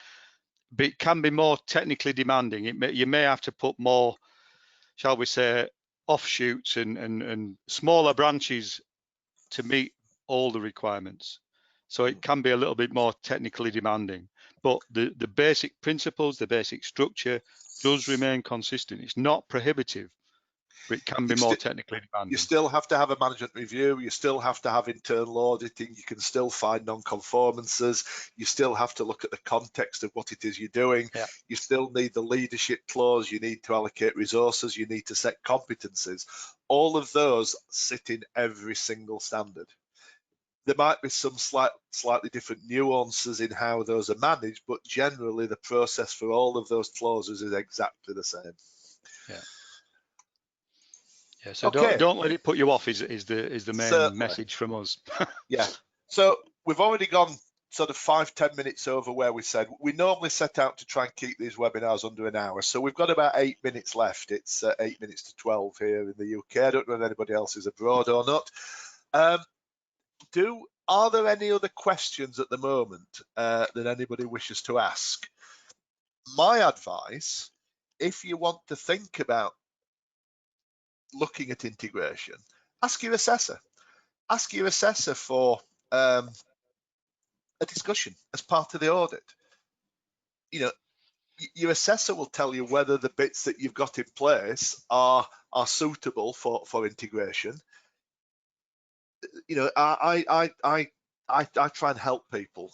but it can be more technically demanding. You may have to put more, shall we say, offshoots and smaller branches to meet all the requirements. So it can be a little bit more technically demanding, but the basic principles, the basic structure does remain consistent. It's not prohibitive, but it can be more technically demanding. You still have to have a management review, you still have to have internal auditing, you can still find non-conformances, you still have to look at the context of what it is you're doing, you still need the leadership clause, you need to allocate resources, you need to set competencies. All of those sit in every single standard. There might be some slightly different nuances in how those are managed, but generally the process for all of those clauses is exactly the same. Yeah. Yeah, so okay. don't let it put you off is the main Certainly. message from us. Yeah, so we've already gone sort of 5-10 minutes over where we said we normally set out to try and keep these webinars under an hour, so we've got about 8 minutes left. It's 8 minutes to 12 here in the UK. I don't know if anybody else is abroad or not. Are there any other questions at the moment that anybody wishes to ask? My advice, if you want to think about looking at integration, ask your assessor. Ask your assessor for a discussion as part of the audit. You know, your assessor will tell you whether the bits that you've got in place are suitable for integration. You know, I try and help people,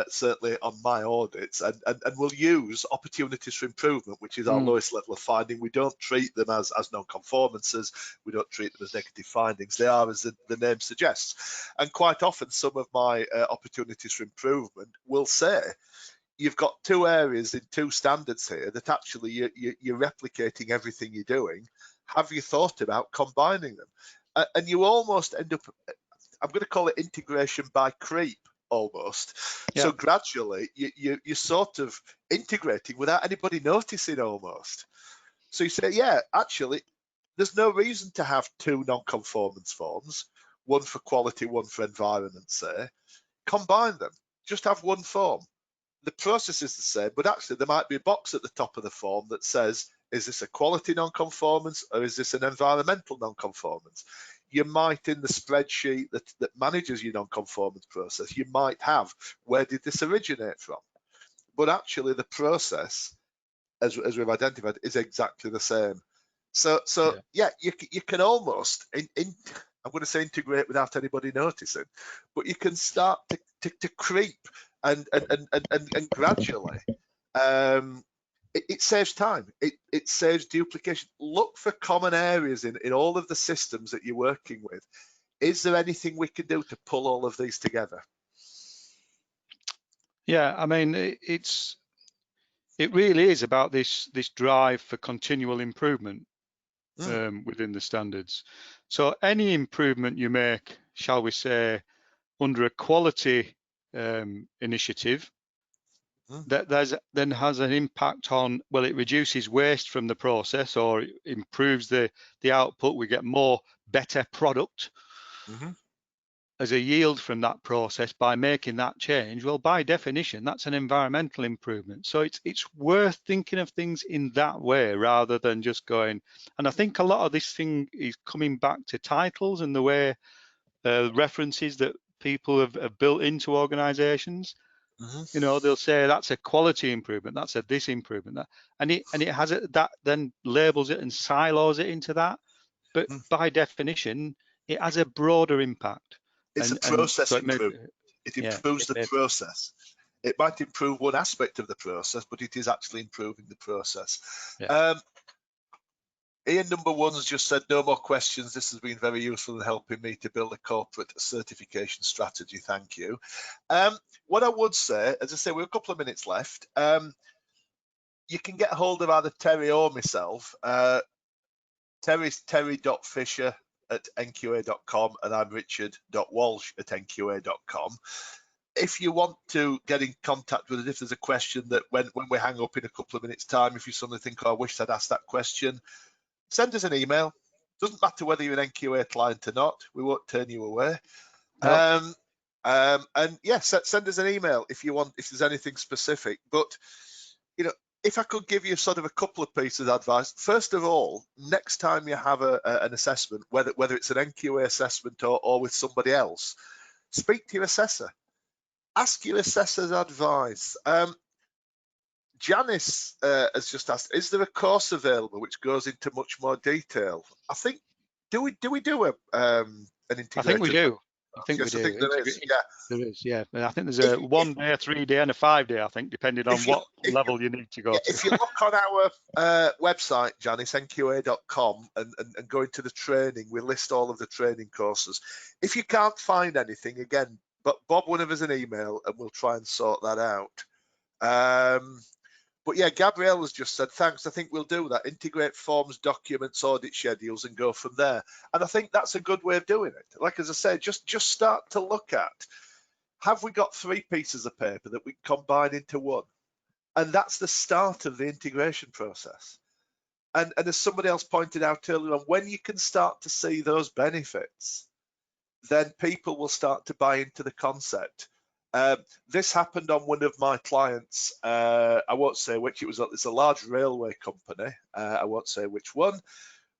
certainly on my audits, and we'll use opportunities for improvement, which is our lowest level of finding. We don't treat them as non-conformances. We don't treat them as negative findings. They are as the name suggests. And quite often, some of my opportunities for improvement will say, you've got 2 areas in 2 standards here that actually you're replicating everything you're doing. Have you thought about combining them? And you almost end up, I'm going to call it integration by creep almost. Yeah. So gradually you're sort of integrating without anybody noticing almost. So you say, yeah, actually, there's no reason to have 2 non-conformance forms, one for quality, one for environment, say. Combine them, just have one form. The process is the same, but actually there might be a box at the top of the form that says, is this a quality non-conformance or is this an environmental non-conformance? You might, in the spreadsheet that manages your non-conformance process, you might have, where did this originate from? But actually the process, as we've identified, is exactly the same. So yeah, you can almost, I'm going to say integrate without anybody noticing, but you can start to creep and gradually, it saves time. It saves duplication. Look for common areas in all of the systems that you're working with. Is there anything we can do to pull all of these together? Yeah, I mean, it really is about this drive for continual improvement within the standards. So any improvement you make, shall we say, under a quality initiative, that then has an impact on, well, it reduces waste from the process or it improves the output. We get better product as a yield from that process by making that change. Well, by definition, that's an environmental improvement. So it's worth thinking of things in that way rather than just going, and I think a lot of this thing is coming back to titles and the way references that people have built into organizations. You know, they'll say that's a quality improvement, that's a this improvement, and it has it, that then labels it and silos it into that. But by definition, it has a broader impact. It's a process improvement. It improves the process. It might improve one aspect of the process, but it is actually improving the process. Yeah. Ian number 1 has just said, no more questions. This has been very useful in helping me to build a corporate certification strategy. Thank you. What I would say, as I say, we have a couple of minutes left. You can get hold of either Terry or myself. Terry's terry.fisher@nqa.com and I'm richard.walsh@nqa.com. If you want to get in contact with us, if there's a question that when we hang up in a couple of minutes time, if you suddenly think, oh, I wish I'd asked that question, send us an email. Doesn't matter whether you're an NQA client or not, we won't turn you away. Nope. And yes, send us an email if you want, if there's anything specific. But you know, if I could give you sort of a couple of pieces of advice, first of all, next time you have an assessment, whether it's an NQA assessment or with somebody else, speak to your assessor. Ask your assessor's advice. Janice has just asked, is there a course available which goes into much more detail? I think, do we do an integrated? I think we do. I think yes, we do. I think there is. Yeah, there is. Yeah, and I think there's a 1 day, a 3 day, and a 5 day. I think depending on what level you need to go to. If you look on our website, Janice, NQA.com, and go into the training, we list all of the training courses. If you can't find anything, again, but bob one of us an email and we'll try and sort that out. But yeah, Gabrielle has just said, thanks, I think we'll do that. Integrate forms, documents, audit schedules, and go from there. And I think that's a good way of doing it. Like, as I said, just start to look at, have we got 3 pieces of paper that we can combine into one? And that's the start of the integration process. And as somebody else pointed out earlier on, when you can start to see those benefits, then people will start to buy into the concept. This happened on one of my clients. I won't say which. It's a large railway company. I won't say which one,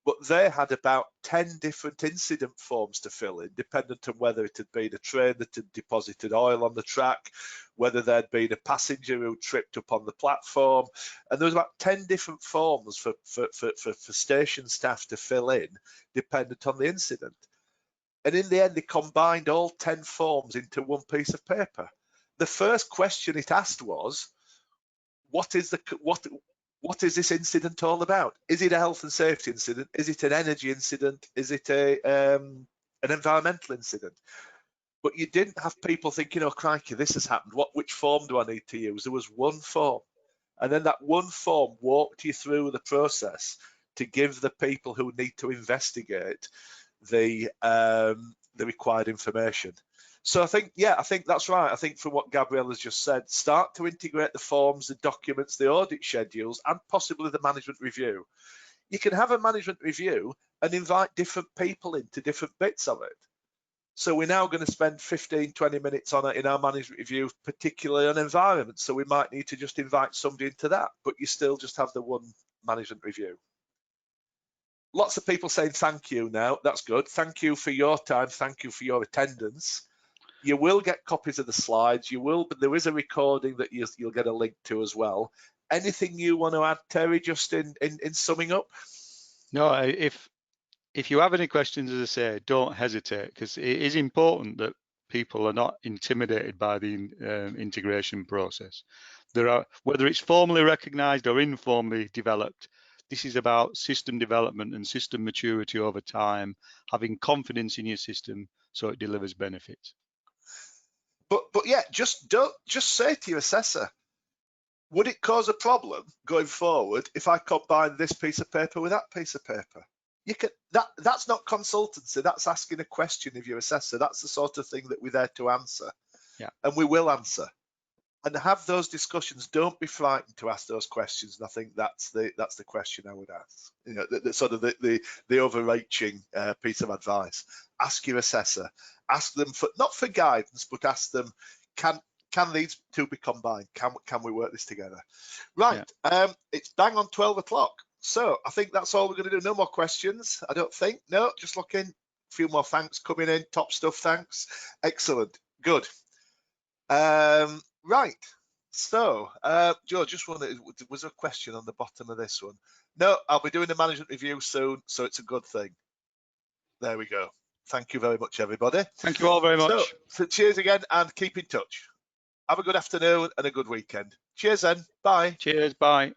but they had about 10 different incident forms to fill in, dependent on whether it had been a train that had deposited oil on the track, whether there'd been a passenger who tripped up on the platform, and there was about 10 different forms for station staff to fill in, dependent on the incident. And in the end, they combined all 10 forms into one piece of paper. The first question it asked was, what is this incident all about? Is it a health and safety incident? Is it an energy incident? Is it an environmental incident? But you didn't have people thinking, oh, crikey, this has happened. Which form do I need to use? There was one form. And then that one form walked you through the process to give the people who need to investigate the required information. So I think that's right. I think from what Gabrielle has just said, start to integrate the forms, the documents, the audit schedules, and possibly the management review. You can have a management review and invite different people into different bits of it. So we're now going to spend 15, 20 minutes on it in our management review, particularly on environment. So we might need to just invite somebody into that, but you still just have the one management review. Lots of people saying thank you now. That's good. Thank you for your time. Thank you for your attendance. You will get copies of the slides. You will, but there is a recording that you'll get a link to as well. Anything you want to add, Terry, just in summing up? No, if you have any questions, as I say, don't hesitate, because it is important that people are not intimidated by the integration process. There are, whether it's formally recognised or informally developed, this is about system development and system maturity over time, having confidence in your system so it delivers benefits. But yeah, just say to your assessor, would it cause a problem going forward if I combine this piece of paper with that piece of paper? You can, that's not consultancy, that's asking a question of your assessor. That's the sort of thing that we're there to answer. Yeah. And we will answer. And have those discussions. Don't be frightened to ask those questions. And I think that's the question I would ask. You know, the sort of the overreaching piece of advice. Ask your assessor. Ask them for, not for guidance, but ask them, can these two be combined? Can we work this together? Right. Yeah. It's bang on 12 o'clock. So I think that's all we're going to do. No more questions, I don't think. No, just looking. A few more thanks coming in. Top stuff. Thanks. Excellent. Good. Right. So, Joe, just wondered, was there a question on the bottom of this one? No, I'll be doing the management review soon, so it's a good thing. There we go. Thank you very much, everybody. Thank you all very much. So cheers again, and keep in touch. Have a good afternoon and a good weekend. Cheers then. Bye. Cheers. Bye.